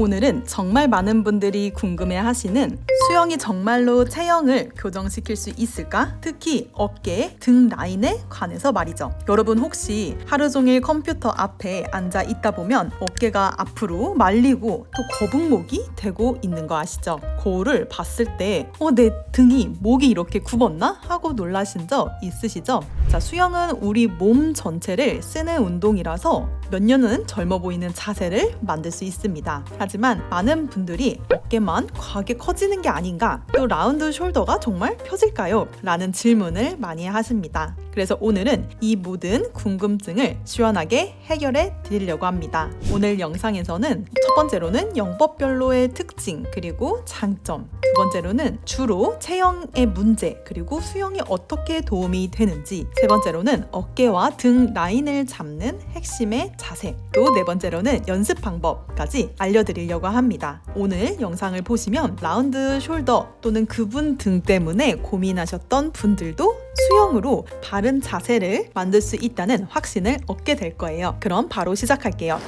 오늘은 정말 많은 분들이 궁금해하시는 수영이 정말로 체형을 교정시킬 수 있을까? 특히 어깨, 등 라인에 관해서 말이죠. 여러분 혹시 하루 종일 컴퓨터 앞에 앉아 있다 보면 어깨가 앞으로 말리고 또 거북목이 되고 있는 거 아시죠? 거울을 봤을 때 내 등이 목이 이렇게 굽었나? 하고 놀라신 적 있으시죠? 자, 수영은 우리 몸 전체를 쓰는 운동이라서 몇 년은 젊어 보이는 자세를 만들 수 있습니다. 하지만 많은 분들이 어깨만 과하게 커지는 게 아닌가? 또 라운드 숄더가 정말 펴질까요? 라는 질문을 많이 하십니다. 그래서 오늘은 이 모든 궁금증을 시원하게 해결해 드리려고 합니다. 오늘 영상에서는 첫 번째로는 영법별로의 특징 그리고 장점, 두 번째로는 주로 체형의 문제 그리고 수영이 어떻게 도움이 되는지, 세 번째로는 어깨와 등 라인을 잡는 핵심의 자세, 또 네 번째로는 연습 방법까지 알려드리려고 합니다. 오늘 영상을 보시면 라운드 숄더 또는 구분 등 때문에 고민하셨던 분들도 수영으로 바른 자세를 만들 수 있다는 확신을 얻게 될 거예요. 그럼 바로 시작할게요.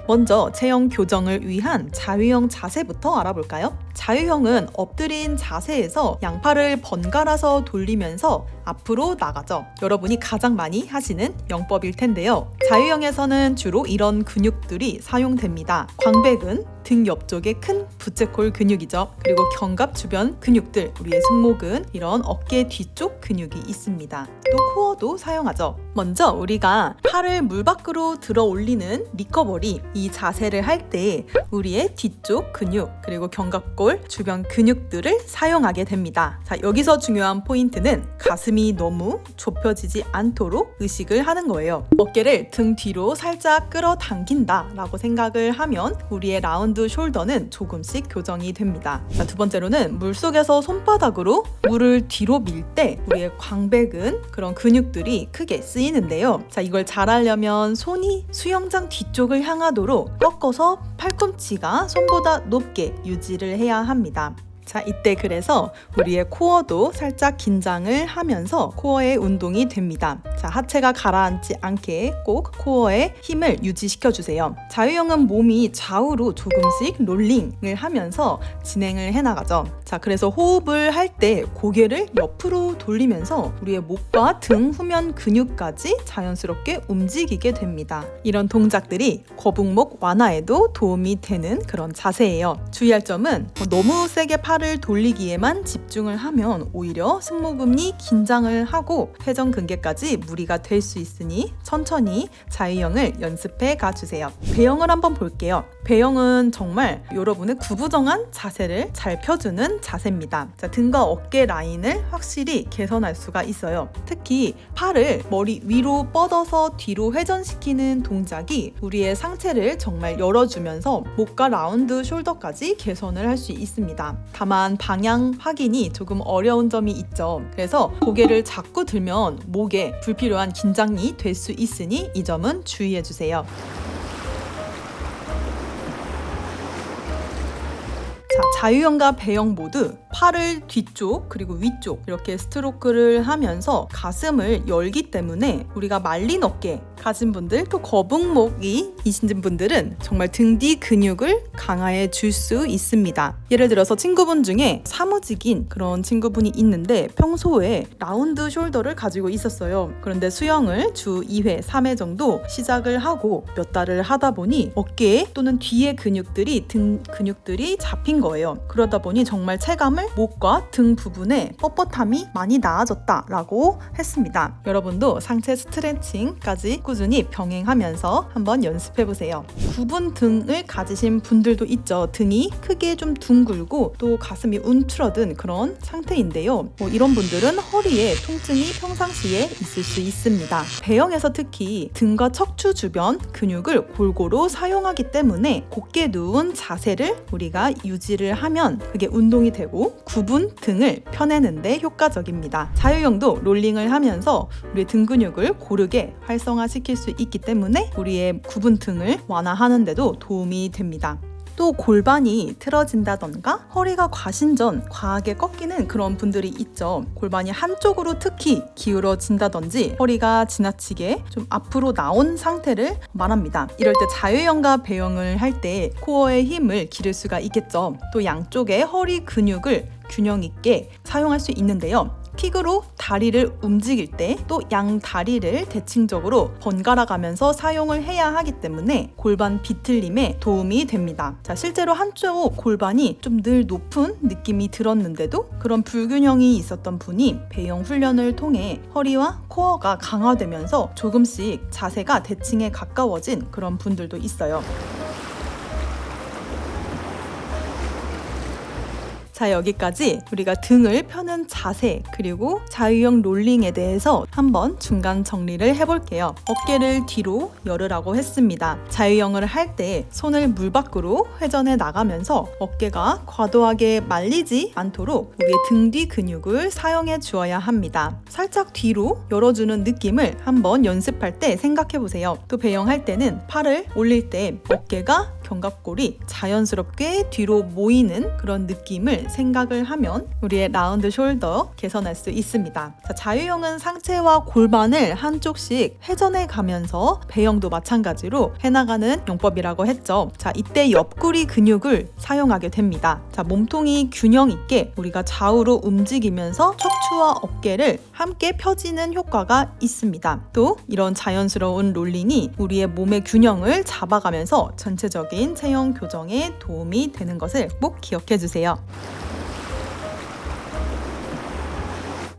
먼저 체형 교정을 위한 자유형 자세부터 알아볼까요? 자유형은 엎드린 자세에서 양팔을 번갈아서 돌리면서 앞으로 나가죠. 여러분이 가장 많이 하시는 영법일 텐데요. 자유형에서는 주로 이런 근육들이 사용됩니다. 광배근, 등 옆쪽의 큰 부채꼴 근육이죠. 그리고 견갑 주변 근육들, 우리의 승모근, 이런 어깨 뒤쪽 근육이 있습니다. 또 코어도 사용하죠. 먼저 우리가 팔을 물 밖으로 들어 올리는 리커버리, 이 자세를 할 때 우리의 뒤쪽 근육 그리고 견갑골 주변 근육들을 사용하게 됩니다. 자, 여기서 중요한 포인트는 가슴이 너무 좁혀지지 않도록 의식을 하는 거예요. 어깨를 등 뒤로 살짝 끌어당긴다 라고 생각을 하면 우리의 라운드 숄더는 조금씩 교정이 됩니다. 자, 두 번째로는 물속에서 손바닥으로 물을 뒤로 밀 때 우리의 광배근, 그런 근육들이 크게 쓰이는데요. 자, 이걸 잘 하려면 손이 수영장 뒤쪽을 향하도록 꺾어서 팔꿈치가 손보다 높게 유지를 해야 합니다. 자, 이때 그래서 우리의 코어도 살짝 긴장을 하면서 코어의 운동이 됩니다. 자, 하체가 가라앉지 않게 꼭 코어의 힘을 유지시켜 주세요. 자유형은 몸이 좌우로 조금씩 롤링을 하면서 진행을 해나가죠. 자, 그래서 호흡을 할 때 고개를 옆으로 돌리면서 우리의 목과 등 후면 근육까지 자연스럽게 움직이게 됩니다. 이런 동작들이 거북목 완화에도 도움이 되는 그런 자세예요. 주의할 점은 너무 세게 팔을 돌리기에만 집중을 하면 오히려 승모근이 긴장을 하고 회전근개까지 무리가 될 수 있으니 천천히 자유형을 연습해 가주세요. 배영을 한번 볼게요. 배영은 정말 여러분의 구부정한 자세를 잘 펴주는 자세입니다. 자, 등과 어깨 라인을 확실히 개선할 수가 있어요. 특히 팔을 머리 위로 뻗어서 뒤로 회전시키는 동작이 우리의 상체를 정말 열어주면서 목과 라운드 숄더까지 개선을 할 수 있습니다. 다만 방향 확인이 조금 어려운 점이 있죠. 그래서 고개를 자꾸 들면 목에 불필요한 긴장이 될 수 있으니 이 점은 주의해 주세요. 자유형과 배영 모두 팔을 뒤쪽 그리고 위쪽 이렇게 스트로크를 하면서 가슴을 열기 때문에 우리가 말린 어깨 가진 분들, 또 거북목이 있으신 분들은 정말 등 뒤 근육을 강화해 줄 수 있습니다. 예를 들어서 친구분 중에 사무직인 그런 친구분이 있는데 평소에 라운드 숄더를 가지고 있었어요. 그런데 수영을 주 2회, 3회 정도 시작을 하고 몇 달을 하다 보니 어깨 또는 뒤의 근육들이, 등 근육들이 잡힌 거예요. 그러다 보니 정말 체감을 목과 등 부분에 뻣뻣함이 많이 나아졌다라고 했습니다. 여러분도 상체 스트레칭까지 꾸준히 병행하면서 한번 연습해보세요. 구분 등을 가지신 분들도 있죠. 등이 크게 좀 둥글고 또 가슴이 움츠러든 그런 상태인데요. 이런 분들은 허리에 통증이 평상시에 있을 수 있습니다. 배영에서 특히 등과 척추 주변 근육을 골고루 사용하기 때문에 곧게 누운 자세를 우리가 유지를 하면 그게 운동이 되고 구분 등을 펴내는 데 효과적입니다. 자유형도 롤링을 하면서 우리의 등 근육을 고르게 활성화시킬 수 있기 때문에 우리의 구분 등을 완화하는 데도 도움이 됩니다. 또 골반이 틀어진다던가 허리가 과신전 과하게 꺾이는 그런 분들이 있죠. 골반이 한쪽으로 특히 기울어진다든지 허리가 지나치게 좀 앞으로 나온 상태를 말합니다. 이럴 때 자유형과 배영을 할 때 코어의 힘을 기를 수가 있겠죠. 또 양쪽의 허리 근육을 균형 있게 사용할 수 있는데요. 킥으로 다리를 움직일 때 또 양 다리를 대칭적으로 번갈아 가면서 사용을 해야 하기 때문에 골반 비틀림에 도움이 됩니다. 자, 실제로 한쪽 골반이 좀 늘 높은 느낌이 들었는데도 그런 불균형이 있었던 분이 배영 훈련을 통해 허리와 코어가 강화되면서 조금씩 자세가 대칭에 가까워진 그런 분들도 있어요. 자, 여기까지 우리가 등을 펴는 자세 그리고 자유형 롤링에 대해서 한번 중간 정리를 해볼게요. 어깨를 뒤로 열으라고 했습니다. 자유형을 할 때 손을 물 밖으로 회전해 나가면서 어깨가 과도하게 말리지 않도록 우리의 등 뒤 근육을 사용해 주어야 합니다. 살짝 뒤로 열어주는 느낌을 한번 연습할 때 생각해 보세요. 또 배영할 때는 팔을 올릴 때 어깨가 견갑골이 자연스럽게 뒤로 모이는 그런 느낌을 생각을 하면 우리의 라운드 숄더 개선할 수 있습니다. 자, 자유형은 상체와 골반을 한쪽씩 회전해 가면서 배영도 마찬가지로 해나가는 용법이라고 했죠. 자, 이때 옆구리 근육을 사용하게 됩니다. 자, 몸통이 균형 있게 우리가 좌우로 움직이면서 척추와 어깨를 함께 펴지는 효과가 있습니다. 또 이런 자연스러운 롤링이 우리의 몸의 균형을 잡아가면서 전체적인 체형 교정에 도움이 되는 것을 꼭 기억해 주세요.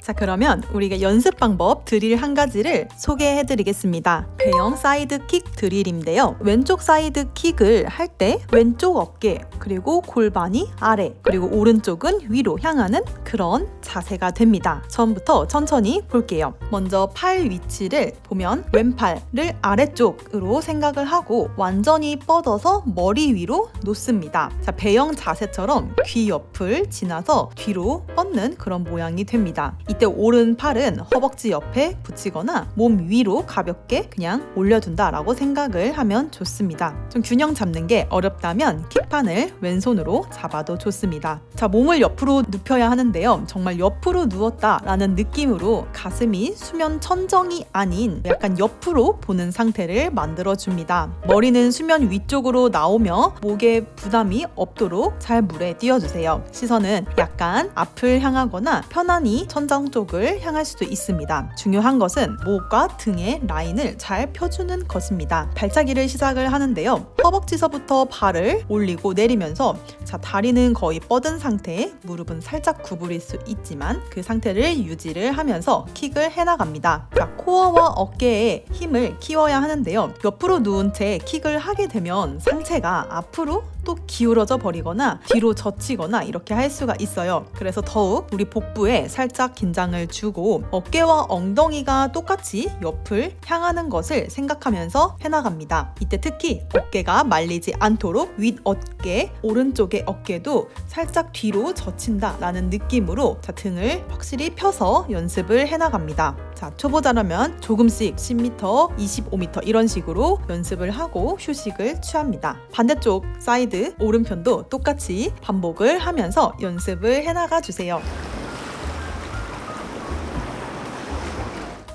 자, 그러면 우리가 연습 방법 드릴 한 가지를 소개해 드리겠습니다. 배영 사이드 킥 드릴인데요. 왼쪽 사이드 킥을 할 때 왼쪽 어깨 그리고 골반이 아래 그리고 오른쪽은 위로 향하는 그런 자세가 됩니다. 처음부터 천천히 볼게요. 먼저 팔 위치를 보면 왼팔을 아래쪽으로 생각을 하고 완전히 뻗어서 머리 위로 놓습니다. 자, 배영 자세처럼 귀 옆을 지나서 뒤로 뻗는 그런 모양이 됩니다. 이때 오른팔은 허벅지 옆에 붙이거나 몸 위로 가볍게 그냥 올려둔다 라고 생각을 하면 좋습니다. 좀 균형 잡는 게 어렵다면 킥판을 왼손으로 잡아도 좋습니다. 자, 몸을 옆으로 눕혀야 하는데요. 정말 옆으로 누웠다 라는 느낌으로 가슴이 수면 천정이 아닌 약간 옆으로 보는 상태를 만들어줍니다. 머리는 수면 위쪽으로 나오며 목에 부담이 없도록 잘 물에 띄워주세요. 시선은 약간 앞을 향하거나 편안히 천장 쪽을 향할 수도 있습니다. 중요한 것은 목과 등의 라인을 잘 펴주는 것입니다. 발차기를 시작을 하는데요. 허벅지서부터 발을 올리고 내리면서 자, 다리는 거의 뻗은 상태, 무릎은 살짝 구부릴 수 있지만 그 상태를 유지를 하면서 킥을 해나갑니다. 자, 코어와 어깨에 힘을 키워야 하는데요. 옆으로 누운 채 킥을 하게 되면 상체가 앞으로 또 기울어져 버리거나 뒤로 젖히거나 이렇게 할 수가 있어요. 그래서 더욱 우리 복부에 살짝 긴장을 주고 어깨와 엉덩이가 똑같이 옆을 향하는 것을 생각하면서 해나갑니다. 이때 특히 어깨가 말리지 않도록 윗 어깨, 오른쪽의 어깨도 살짝 뒤로 젖힌다 라는 느낌으로 자, 등을 확실히 펴서 연습을 해나갑니다. 자, 초보자라면 조금씩 10m, 25m 이런 식으로 연습을 하고 휴식을 취합니다. 반대쪽 사이드 오른편도 똑같이 반복을 하면서 연습을 해나가 주세요.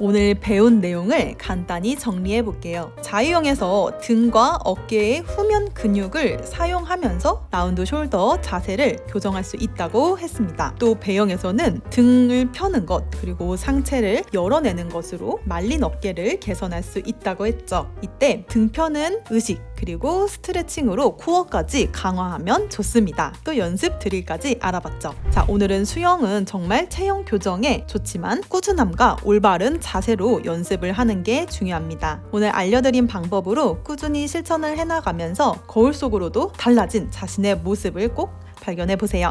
오늘 배운 내용을 간단히 정리해 볼게요. 자유형에서 등과 어깨의 후면 근육을 사용하면서 라운드 숄더 자세를 교정할 수 있다고 했습니다. 또 배영에서는 등을 펴는 것 그리고 상체를 열어내는 것으로 말린 어깨를 개선할 수 있다고 했죠. 이때 등 펴는 의식 그리고 스트레칭으로 코어까지 강화하면 좋습니다. 또 연습 드릴까지 알아봤죠. 자, 오늘은 수영은 정말 체형 교정에 좋지만 꾸준함과 올바른 자세로 연습을 하는 게 중요합니다. 오늘 알려드린 방법으로 꾸준히 실천을 해나가면서 거울 속으로도 달라진 자신의 모습을 꼭 발견해 보세요.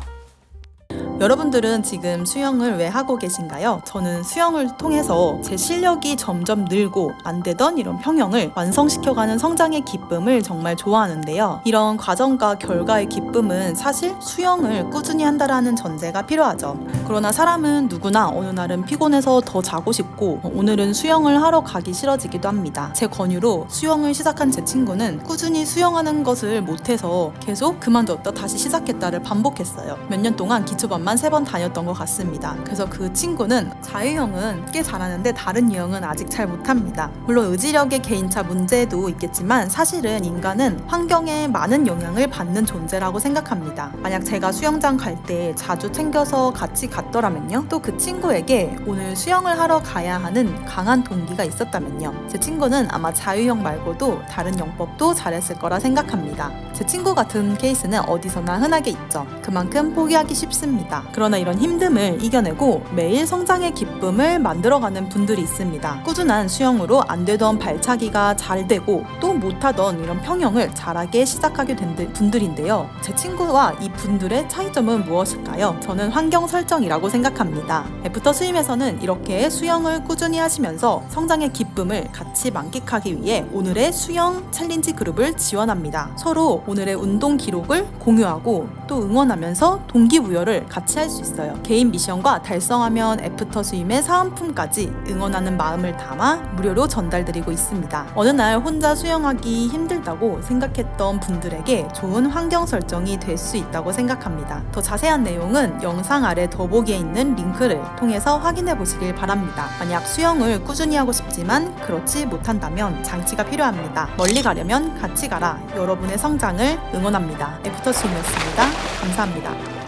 여러분들은 지금 수영을 왜 하고 계신가요? 저는 수영을 통해서 제 실력이 점점 늘고 안 되던 이런 평형을 완성시켜가는 성장의 기쁨을 정말 좋아하는데요. 이런 과정과 결과의 기쁨은 사실 수영을 꾸준히 한다라는 전제가 필요하죠. 그러나 사람은 누구나 어느 날은 피곤해서 더 자고 싶고 오늘은 수영을 하러 가기 싫어지기도 합니다. 제 권유로 수영을 시작한 제 친구는 꾸준히 수영하는 것을 못해서 계속 그만뒀다 다시 시작했다를 반복했어요. 몇 년 동안 기초반만 3번 다녔던 것 같습니다. 그래서 그 친구는 자유형은 꽤 잘하는데 다른 유형은 아직 잘 못합니다. 물론 의지력의 개인차 문제도 있겠지만 사실은 인간은 환경에 많은 영향을 받는 존재라고 생각합니다. 만약 제가 수영장 갈 때 자주 챙겨서 같이 갔더라면요. 또 그 친구에게 오늘 수영을 하러 가야 하는 강한 동기가 있었다면요. 제 친구는 아마 자유형 말고도 다른 영법도 잘했을 거라 생각합니다. 제 친구 같은 케이스는 어디서나 흔하게 있죠. 그만큼 포기하기 쉽습니다. 그러나 이런 힘듦을 이겨내고 매일 성장의 기쁨을 만들어가는 분들이 있습니다. 꾸준한 수영으로 안 되던 발차기가 잘 되고 또 못하던 이런 평형을 잘하게 시작하게 된 분들인데요. 제 친구와 이 분들의 차이점은 무엇일까요? 저는 환경 설정이라고 생각합니다. 애프터 스임에서는 이렇게 수영을 꾸준히 하시면서 성장의 기쁨을 같이 만끽하기 위해 오늘의 수영 챌린지 그룹을 지원합니다. 서로 오늘의 운동 기록을 공유하고 또 응원하면서 동기부여를 같이 할 수 있어요. 개인 미션과 달성하면 애프터 스임의 사은품까지 응원하는 마음을 담아 무료로 전달드리고 있습니다. 어느 날 혼자 수영하기 힘들다고 생각했던 분들에게 좋은 환경 설정이 될 수 있다고 생각합니다. 더 자세한 내용은 영상 아래 더보기에 있는 링크를 통해서 확인해 보시길 바랍니다. 만약 수영을 꾸준히 하고 싶지만 그렇지 못한다면 장치가 필요합니다. 멀리 가려면 같이 가라. 여러분의 성장을 응원합니다. 애프터 스임이었습니다. 감사합니다.